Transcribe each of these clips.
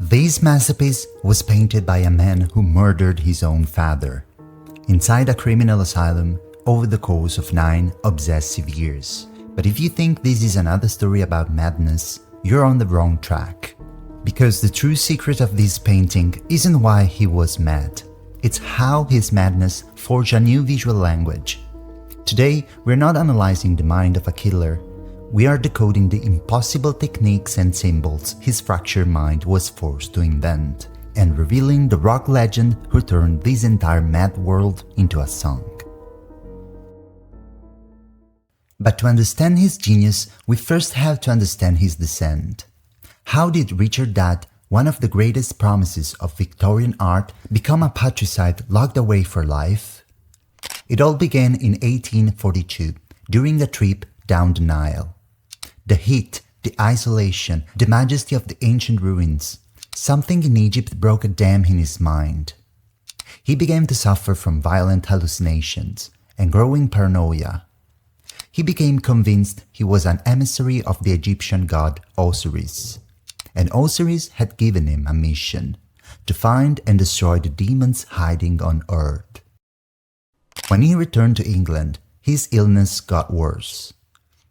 This masterpiece was painted by a man who murdered his own father inside a criminal asylum over the course of 9 obsessive years. But if you think this is another story about madness, you're on the wrong track. Because the true secret of this painting isn't why he was mad. It's how his madness forged a new visual language. Today, we're not analyzing the mind of a killer. We are decoding the impossible techniques and symbols his fractured mind was forced to invent, and revealing the rock legend who turned this entire mad world into a song. But to understand his genius, we first have to understand his descent. How did Richard Dad, one of the greatest promises of Victorian art, become a patricide locked away for life? It all began in 1842, during a trip down the Nile. The heat, the isolation, the majesty of the ancient ruins. Something in Egypt broke a dam in his mind. He began to suffer from violent hallucinations and growing paranoia. He became convinced he was an emissary of the Egyptian god Osiris, and Osiris had given him a mission to find and destroy the demons hiding on earth. When he returned to England, his illness got worse.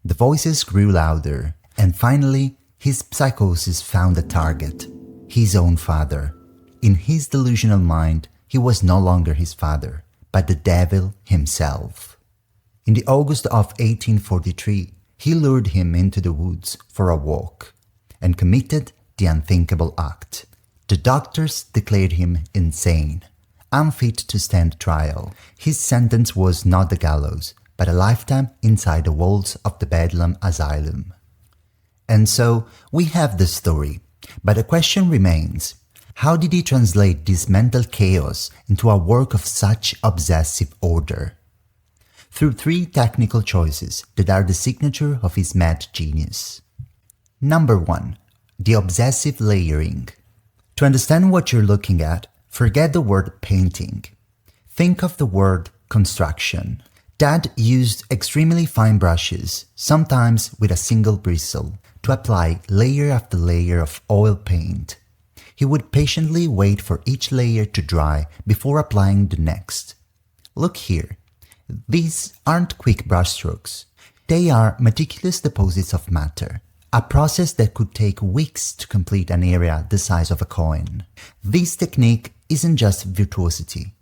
The voices grew louder, and finally, his psychosis found a target: his own father. In his delusional mind, he was no longer his father, but the devil himself. In the August of 1843, he lured him into the woods for a walk and committed the unthinkable act. The doctors declared him insane, unfit to stand trial. His sentence was not the gallows, but a lifetime inside the walls of the Bedlam Asylum. And so, we have the story, but the question remains: how did he translate this mental chaos into a work of such obsessive order? Through 3 technical choices that are the signature of his mad genius. Number 1. The obsessive layering. To understand what you're looking at, forget the word painting. Think of the word construction. Dad used extremely fine brushes, sometimes with a single bristle, to apply layer after layer of oil paint. He would patiently wait for each layer to dry before applying the next. Look here. These aren't quick brushstrokes. They are meticulous deposits of matter, a process that could take weeks to complete an area the size of a coin. This technique isn't just virtuosity.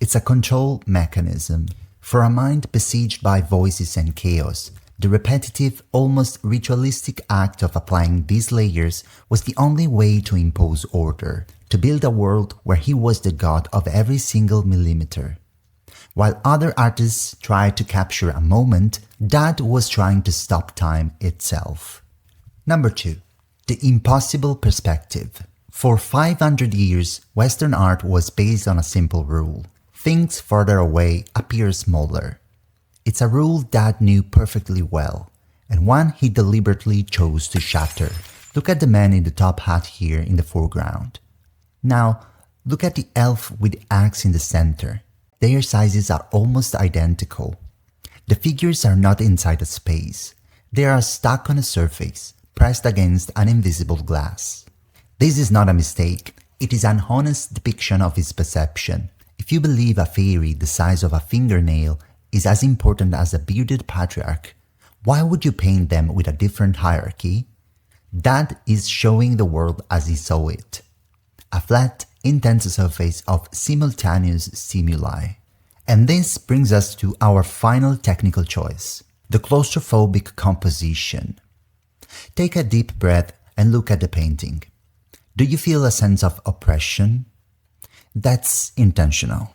It's a control mechanism. For a mind besieged by voices and chaos, the repetitive, almost ritualistic act of applying these layers was the only way to impose order, to build a world where he was the god of every single millimeter. While other artists tried to capture a moment, Dad was trying to stop time itself. Number 2. The impossible perspective. For 500 years, Western art was based on a simple rule: things farther away appear smaller. It's a rule Dad knew perfectly well, and one he deliberately chose to shatter. Look at the man in the top hat here in the foreground. Now, look at the elf with the axe in the center. Their sizes are almost identical. The figures are not inside a space. They are stuck on a surface, pressed against an invisible glass. This is not a mistake. It is an honest depiction of his perception. If you believe a fairy the size of a fingernail is as important as a bearded patriarch, why would you paint them with a different hierarchy? That is showing the world as he saw it. A flat, intense surface of simultaneous stimuli. And this brings us to our final technical choice: the claustrophobic composition. Take a deep breath and look at the painting. Do you feel a sense of oppression? That's intentional.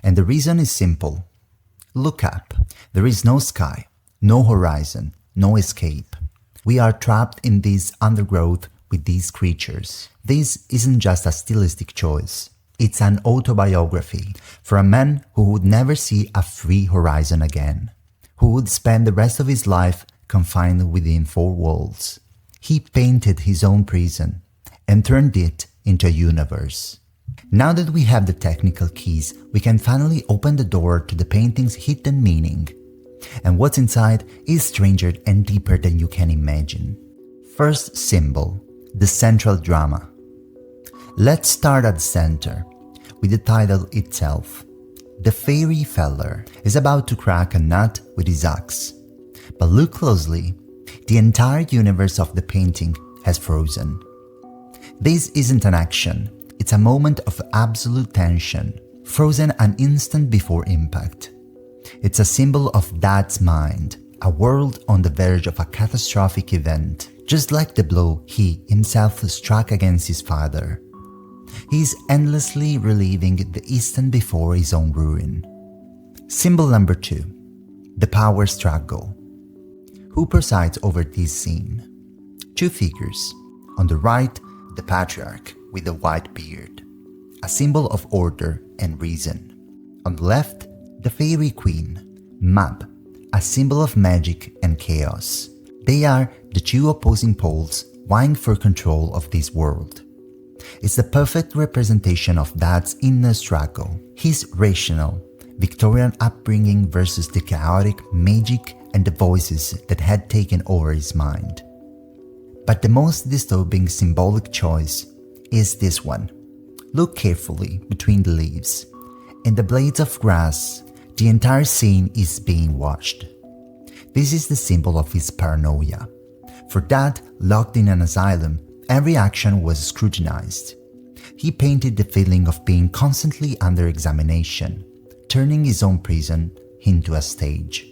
And the reason is simple. Look up. There is no sky, no horizon, no escape. We are trapped in this undergrowth with these creatures. This isn't just a stylistic choice. It's an autobiography for a man who would never see a free horizon again, who would spend the rest of his life confined within 4 walls. He painted his own prison and turned it into a universe. Now that we have the technical keys, we can finally open the door to the painting's hidden meaning. And what's inside is stranger and deeper than you can imagine. First symbol, the central drama. Let's start at the center, with the title itself. The fairy feller is about to crack a nut with his axe. But look closely, the entire universe of the painting has frozen. This isn't an action, it's a moment of absolute tension, frozen an instant before impact. It's a symbol of Dad's mind, a world on the verge of a catastrophic event, just like the blow he himself struck against his father. He is endlessly reliving the instant before his own ruin. Symbol number 2. The power struggle. Who presides over this scene? Two figures. On the right, the patriarch with the white beard, a symbol of order and reason. On the left, the fairy queen, Mab, a symbol of magic and chaos. They are the two opposing poles vying for control of this world. It's the perfect representation of Dad's inner struggle, his rational, Victorian upbringing versus the chaotic magic and the voices that had taken over his mind. But the most disturbing symbolic choice is this one. Look carefully between the leaves. In the blades of grass, the entire scene is being watched. This is the symbol of his paranoia. For Dad, locked in an asylum, every action was scrutinized. He painted the feeling of being constantly under examination, turning his own prison into a stage.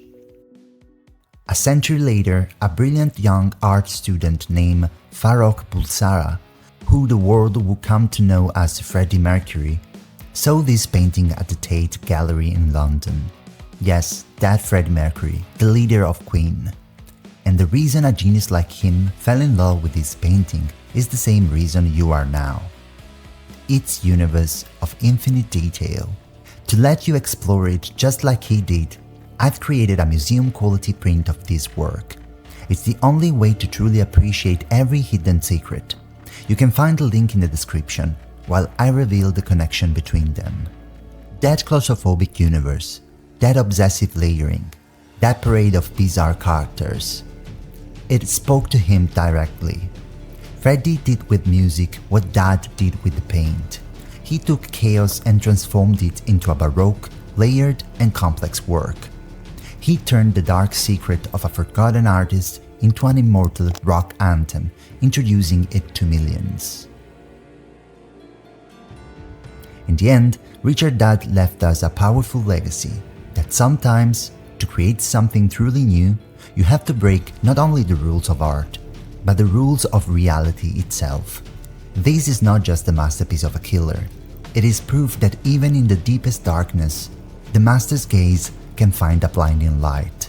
A century later, a brilliant young art student named Farrokh Bulsara, who the world would come to know as Freddie Mercury, saw this painting at the Tate Gallery in London. Yes, that Freddie Mercury, the leader of Queen. And the reason a genius like him fell in love with this painting is the same reason you are now. Its universe of infinite detail. To let you explore it just like he did, I've created a museum-quality print of this work. It's the only way to truly appreciate every hidden secret. You can find the link in the description, while I reveal the connection between them. That claustrophobic universe, that obsessive layering, that parade of bizarre characters. It spoke to him directly. Freddie did with music what Dad did with the paint. He took chaos and transformed it into a baroque, layered and complex work. He turned the dark secret of a forgotten artist into an immortal rock anthem, introducing it to millions. In the end, Richard Dad left us a powerful legacy that sometimes, to create something truly new, you have to break not only the rules of art, but the rules of reality itself. This is not just the masterpiece of a killer, it is proof that even in the deepest darkness, the master's gaze can find a blinding light.